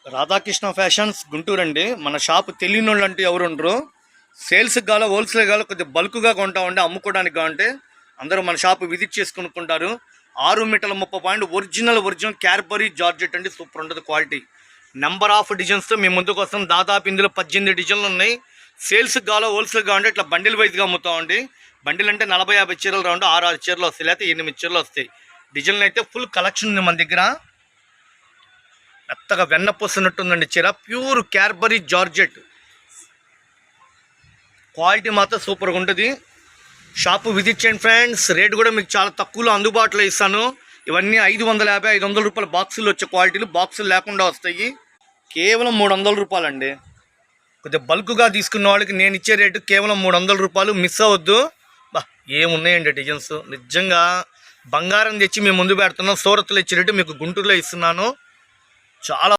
Radhakrishna fashions Guntur అండి. మన shop తెలియని వాళ్ళు అంటూ ఎవరు ఉండరు. సేల్స్కి కావాలో హోల్సేల్ కావాలో కొద్దిగా బల్క్గా కొంటా ఉంటే అమ్ముకోవడానికి కావాలంటే అందరూ మన షాప్ విజిట్ చేసుకునుకుంటారు. 6 మీటర్ల 30 పాయింట్ ఒరిజినల్ క్యాడ్బరీ జార్జెట్ అండి. సూపర్ ఉంటుంది క్వాలిటీ. నెంబర్ ఆఫ్ డిజైన్స్తో మేము ముందుకు వస్తాం. దాదాపు ఇందులో 18 డిజైన్లు ఉన్నాయి. సేల్స్కి కావాలో హోల్సేల్ కావాలంటే ఇట్లా బండిల్ వైజ్గా అమ్ముతామండి. బండిల్ అంటే 40-50 చీరలు రౌండ్ 6-6 చీరలు వస్తాయి, లేకపోతే 8 చీరలు వస్తాయి. డిజైన్లు అయితే ఫుల్ కలెక్షన్ ఉంది మన దగ్గర. మెత్తగా వెన్నపోస్తున్నట్టుందండి చీర. ప్యూర్ క్యాడ్బరీ జార్జెట్ క్వాలిటీ మాత్రం సూపర్గా ఉంటుంది. షాపు విజిట్ చేయండి ఫ్రెండ్స్. రేట్ కూడా మీకు చాలా తక్కువలో అందుబాటులో ఇస్తాను. ఇవన్నీ 550-500 రూపాయల బాక్సులు వచ్చే క్వాలిటీలు, బాక్సులు లేకుండా వస్తాయి. కేవలం 300 రూపాయలండి. కొద్దిగా బల్క్గా తీసుకున్న వాళ్ళకి నేను ఇచ్చే రేటు కేవలం 300 రూపాయలు. మిస్ అవ్వద్దు. బా ఏమున్నాయండి డిజైన్స్. నిజంగా బంగారం తెచ్చి మేము ముందు పెడుతున్నాం. సూరత్లో ఇచ్చే రేటు మీకు గుంటూరులో ఇస్తున్నాను. చాలా